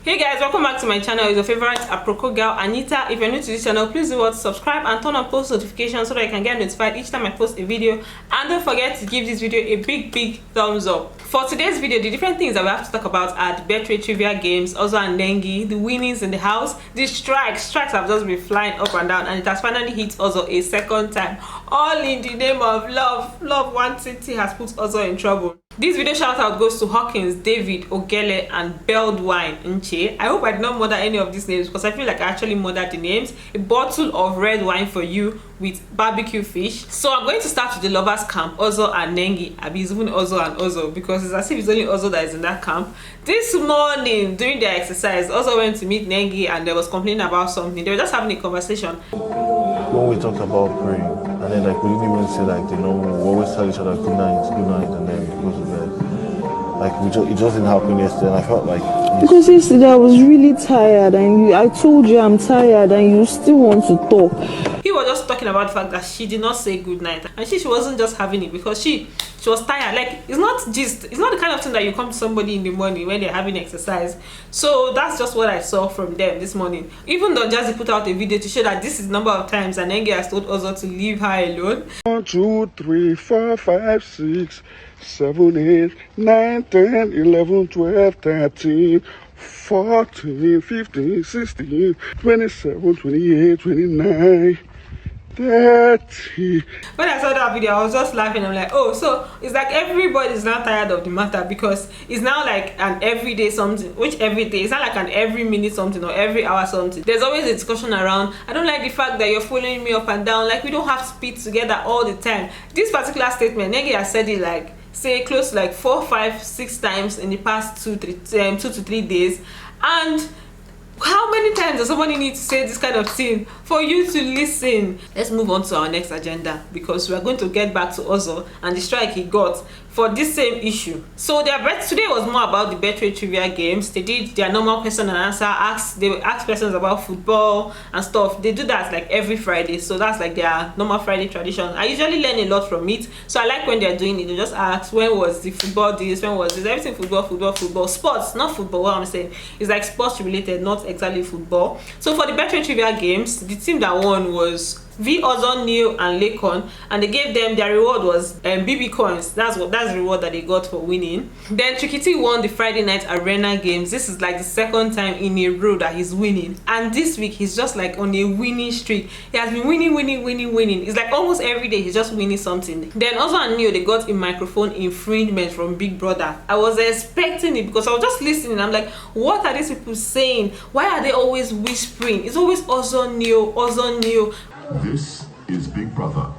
Hey guys, welcome back to my channel. It's your favorite Aproko girl, Anita. If you're new to this channel, please do what to subscribe and turn on post notifications so that you can get notified each time I post a video. And don't forget to give this video a big thumbs up. For today's video, the different things that we have to talk about are the birthday trivia games, also and Nengi, the winnings in the house, the strikes have just been flying up and down, and it has finally hit also a second time, all in the name of love. One city has put also in trouble. This video shout out goes to Hawkins, David, Ogele, and Belled Wine Nche. I hope I did not murder any of these names because I feel like I actually murdered the names. A bottle of red wine for you with barbecue fish. So I'm going to start with the lovers camp, Ozo and Nengi. Abi is even Ozo and Ozo because it's as if it's only Ozo that is in that camp. This morning during their exercise, Ozo went to meet Nengi and they was complaining about something. They were just having a conversation. When we talked about praying, and then like we didn't even say like, you know, we always tell each other good night, and then we go to bed. Like it just didn't happen yesterday, and I felt like because yesterday I was really tired, and I told you I'm tired, and you still want to talk. He was just talking about the fact that she did not say good night, and she wasn't just having it because she was tired. Like it's not the kind of thing that you come to somebody in the morning when they're having exercise. So that's just what I saw from them this morning. Even though Jazzy put out a video to show that this is the number of times and Nengi has told Ozo to leave her alone. 1, 2, 3, 4, 5, 6, 7, 8, 9, 10, 11, 12, 13, 14, 15, 16, 27, 28, 29, 30. When I saw that video, I was just laughing. I'm like, oh, so it's like everybody's now tired of the matter because it's now like an everyday something, which every day, it's not like an every minute something or every hour something. There's always a discussion around, I don't like the fact that you're following me up and down, like we don't have to be together all the time. This particular statement, Nengi has said it like, say close to like 4, 5, 6 times in the past 2 to 3 days. And how many times does somebody need to say this kind of thing for you to listen? Let's move on to our next agenda because we are going to get back to Ozo and the strike he got for this same issue. So their today was more about the birthday trivia games. They did their normal question and answer. They would ask questions about football and stuff. They do that like every Friday, so that's like their normal Friday tradition. I usually learn a lot from it, so I like when they're doing it. They just ask, when was the football this, when was this, everything football, sports, not football. What I'm saying is like sports related, not exactly football. So for the birthday trivia games, the team that won was V, Ozo, Neil, and Lekon, and they gave them, their reward was BB coins. That's the reward that they got for winning. Then Trikiti won the Friday night arena games. This is like the second time in a row that he's winning, and this week he's just like on a winning streak. He has been winning. It's like almost every day he's just winning something. Then Ozo and Neil, they got a microphone infringement from Big Brother. I was expecting it because I was just listening. I'm like, what are these people saying? Why are they always whispering? It's always Ozo, Neil. This is Big Brother.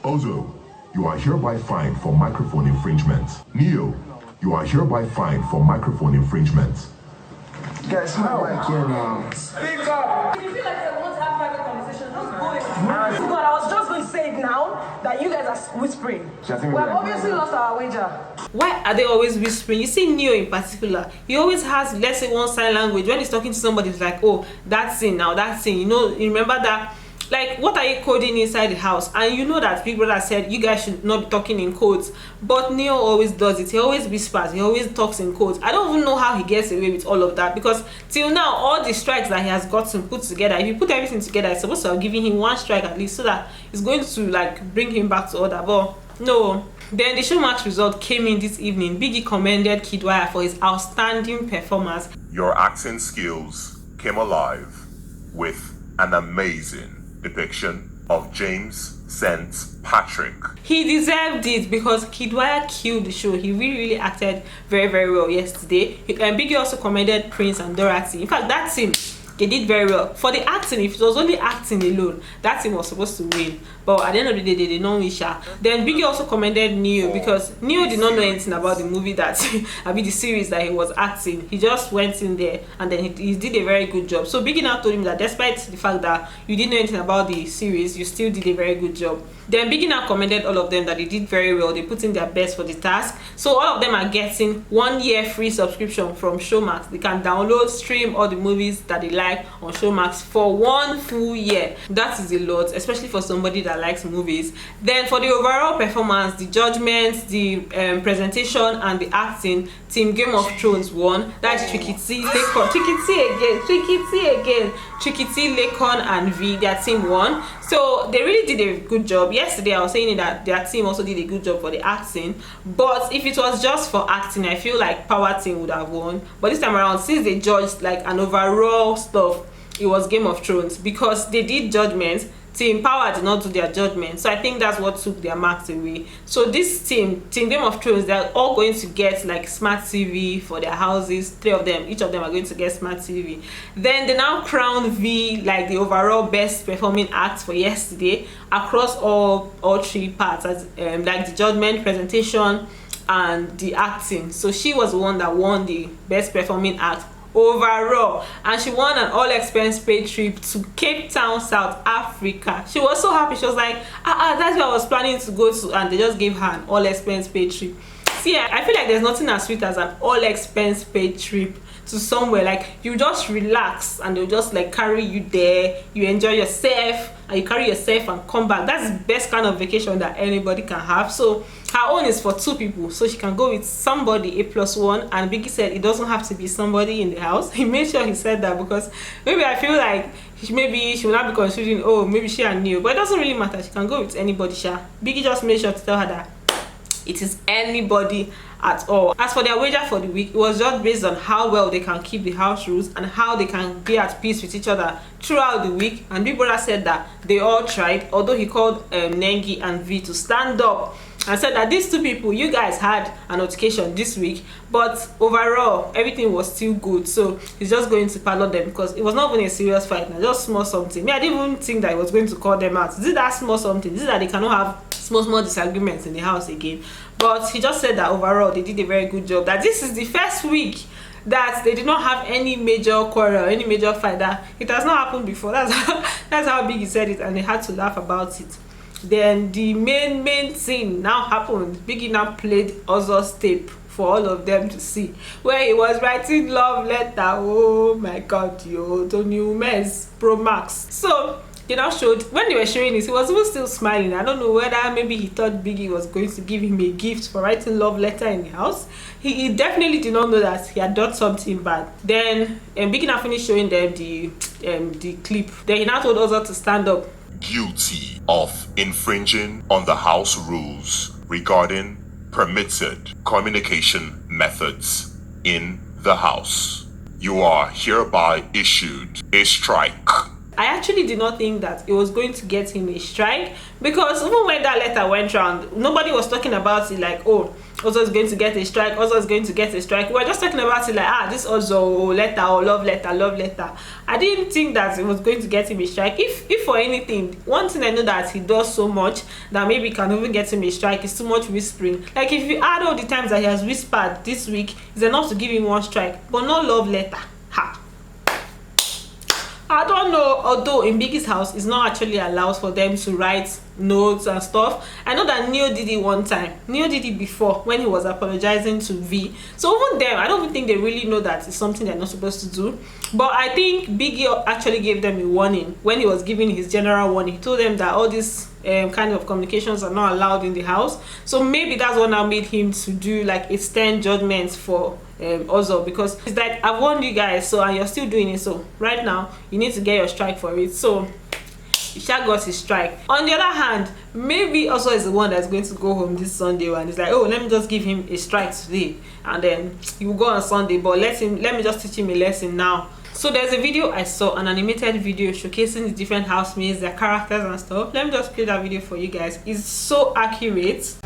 Ozo, you are hereby fined for microphone infringement. Neo, you are hereby fined for microphone infringement. Guys, how I can now? Speak up! You feel like they want to have private conversations? Just go in. God, I was just going to say it now that you guys are whispering. We have obviously lost our wager. Why are they always whispering? You see Neo in particular, he always has, let's say, one sign language. When he's talking to somebody, it's like, oh, that thing, you know, you remember that. Like, what are you coding inside the house? And you know that Big Brother said you guys should not be talking in codes, but Neo always does it. He always whispers, he always talks in codes. I don't even know how he gets away with all of that, because till now all the strikes that he has gotten put together, if you put everything together, it's supposed to have given him 1 strike at least, so that it's going to like bring him back to order, but no. Then the showmatch result came in this evening. Biggie commended Kidwaya for his outstanding performance. Your acting skills came alive with an amazing depiction of James St. Patrick. He deserved it because Kidwaya killed the show. He really acted very well yesterday. And Biggie also commended Prince and Dora. In fact, that team, they did very well. For the acting, if it was only acting alone, that team was supposed to win. But at the end of the day, they did not win. Then Biggie also commended Neo because Neo did not know anything about the movie that, I mean the series that he was acting. He just went in there and then he did a very good job. So Biggie now told him that despite the fact that you didn't know anything about the series, you still did a very good job. Then Biggie now commended all of them that they did very well. They put in their best for the task. So all of them are getting 1 year free subscription from Showmax. They can download, stream all the movies that they like July on Showmax for 1 full year. That is a lot, especially for somebody that likes movies. Then for the overall performance, the judgments, the presentation and the acting, Team Game of Thrones won. That's Tricky T, Lekon and V. Their team won. So they really did a good job. Yesterday I was saying that their team also did a good job for the acting, but if it was just for acting, I feel like Power Team would have won. But this time around, since they judged like an overall stuff, it was Game of Thrones, because they did judgments. Team Power did not do their judgment, so I think that's what took their marks away. So this team Game of Thrones, they're all going to get like smart TV for their houses. 3 of them, each of them are going to get smart TV. Then they now crown V like the overall best performing act for yesterday across all 3 parts, as like the judgment, presentation and the acting. So she was the one that won the best performing act overall, and she won an all-expense paid trip to Cape Town, South Africa. She was so happy. She was like, that's where I was planning to go to, and they just gave her an all-expense paid trip. See, I feel like there's nothing as sweet as an all-expense paid trip to somewhere. Like, you just relax and they'll just like carry you there, you enjoy yourself and you carry yourself and come back. That's the best kind of vacation that anybody can have. So her own is for 2 people, so she can go with somebody, A+1. And Biggie said it doesn't have to be somebody in the house. He made sure he said that, because maybe I feel like maybe she will not be considering, oh, maybe she and Neo, but it doesn't really matter. She can go with anybody. Biggie just made sure to tell her that it is anybody at all. As for their wager for the week, it was just based on how well they can keep the house rules and how they can be at peace with each other throughout the week. And Big Brother said that they all tried, although he called Nengi and V to stand up and said that these 2 people, you guys had an altercation this week, but overall everything was still good. So he's just going to pardon them, because it was not even a serious fight, now just small something. I didn't even think that he was going to call them out. Is it that small something? Is it that they cannot have small disagreements in the house again? But he just said that overall they did a very good job, that this is the first week that they did not have any major quarrel, any major fight. That it has not happened before. That's how Biggie said it, and they had to laugh about it. Then the main thing now happened. Biggie now played Ozzo's tape for all of them to see, where he was writing love letter. Oh my god, yo, Tony Mez Pro Max. So they now showed, when they were showing this, he was even still smiling. I don't know whether maybe he thought Biggie was going to give him a gift for writing love letter in the house. He definitely did not know that he had done something bad. Then Biggie now finished showing them the clip. Then he now told Ozzo to stand up. Guilty of infringing on the house rules regarding permitted communication methods in the house. You are hereby issued a strike. I actually did not think that it was going to get him a strike, because even when that letter went round, nobody was talking about it like, oh, Ozzo is going to get a strike, Ozzo is going to get a strike. We were just talking about it like, this Ozzo letter or love letter. I didn't think that it was going to get him a strike. If for anything, one thing I know that he does so much that maybe can even get him a strike is too much whispering. Like, if you add all the times that he has whispered this week, it's enough to give him 1 strike, but not love letter. I don't know, although in Biggie's house it's not actually allowed for them to write notes and stuff. I know that Neo did it one time. Neo did it before when he was apologizing to V. So even them, I don't even think they really know that it's something they're not supposed to do. But I think Biggie actually gave them a warning when he was giving his general warning. He told them that all these kind of communications are not allowed in the house. So maybe that's what now made him to do like a stern judgment for Ozzo, because it's like, I've warned you guys, so and you're still doing it, so right now you need to get your strike for it. So Isha got his strike. On the other hand, maybe Ozzo is the one that's going to go home this Sunday, and it's like, oh, let me just give him a strike today and then he will go on Sunday, but let me just teach him a lesson now. So there's a video I saw, an animated video showcasing the different housemates, their characters and stuff. Let me just play that video for you guys. It's so accurate.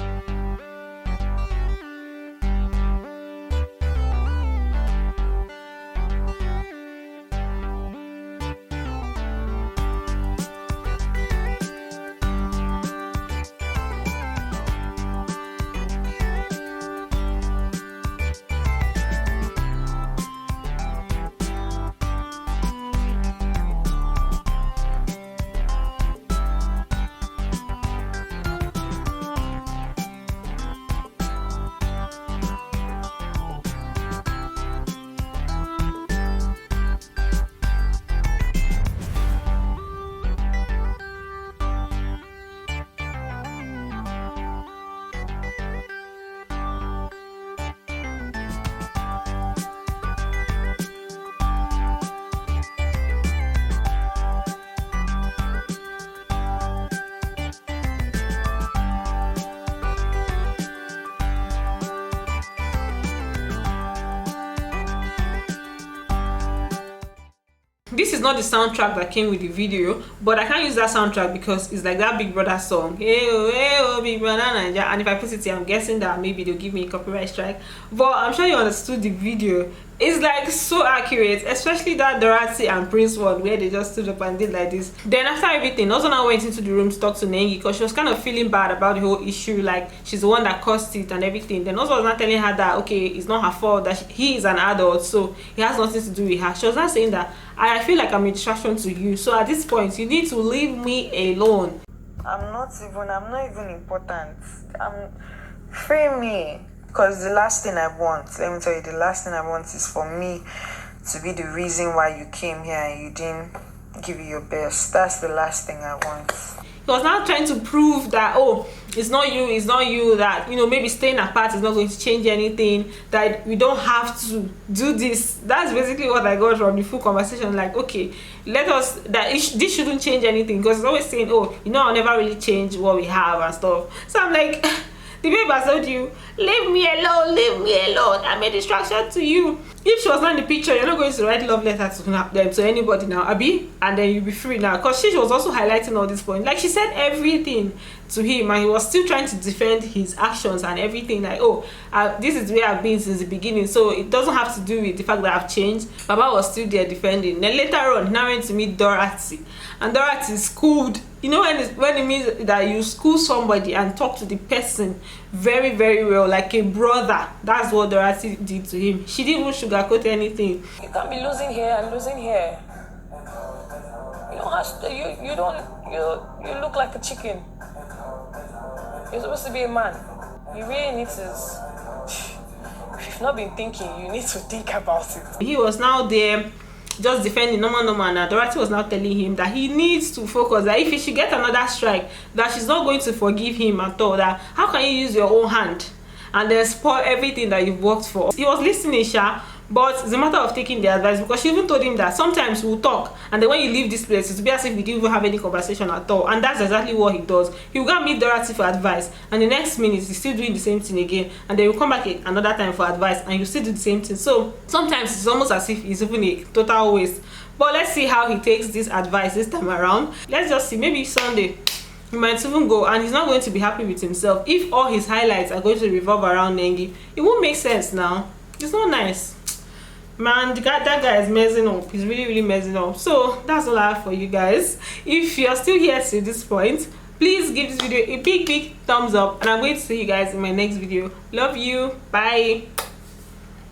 This is not the soundtrack that came with the video, but I can't use that soundtrack because it's like that Big Brother song, hey oh Big Brother Naija, and if I put it here, I'm guessing that maybe they'll give me a copyright strike. But I'm sure you understood the video. It's like so accurate, especially that Dorothy and Prince one where they just stood up and did like this. Then after everything, also now went into the room to talk to Nengi because she was kind of feeling bad about the whole issue, like she's the one that caused it and everything. Then also was not telling her that okay, it's not her fault, that he is an adult, so he has nothing to do with her. She was not saying that I feel like I'm a distraction to you, so at this point you need to leave me alone. I'm not even important. Free me. Because the last thing I want, let me tell you, the last thing I want is for me to be the reason why you came here and you didn't give your best. That's the last thing I want. He was now trying to prove that, oh, it's not you, that, you know, maybe staying apart is not going to change anything, that we don't have to do this. That's basically what I got from the full conversation. Like, okay, this shouldn't change anything, because it's always saying, oh, you know, I'll never really change what we have and stuff. So I'm like, the babe has told you, leave me alone, I'm a distraction to you. If she was not in the picture, you're not going to write love letters to anybody now, Abby, and then you'll be free now. Because she was also highlighting all this point, like she said everything to him, and he was still trying to defend his actions and everything, like, oh, this is where I've been since the beginning, so it doesn't have to do with the fact that I've changed. Baba was still there defending. Then later on, now went to meet Dorothy, and Dorothy schooled. You know, when it means that you school somebody and talk to the person very, very well, like a brother. That's what Dorothy did to him. She didn't even sugarcoat anything. You can't be losing here and losing here. You don't have to, you look like a chicken. You're supposed to be a man. You really need to, if you've not been thinking, you need to think about it. He was now there just defending normal. Now Dorothy was now telling him that he needs to focus, that if he should get another strike, that she's not going to forgive him at all. That how can you use your own hand and then spoil everything that you've worked for? He was listening, Sha, but it's a matter of taking the advice, because she even told him that sometimes we'll talk, and then when you leave this place, it'll be as if we didn't even have any conversation at all. And that's exactly what he does. He'll go and meet Dorothy for advice, and the next minute he's still doing the same thing again, and then he'll come back another time for advice, and you still do the same thing. So sometimes it's almost as if it's even a total waste. But let's see how he takes this advice this time around. Let's just see. Maybe Sunday he might even go, and he's not going to be happy with himself if all his highlights are going to revolve around Nengi. It won't make sense now. It's not nice. Man, that guy is messing up. He's really messing up. So that's all I have for you guys. If you're still here to this point, please give this video a big thumbs up, and I'm going to see you guys in my next video. Love you. Bye.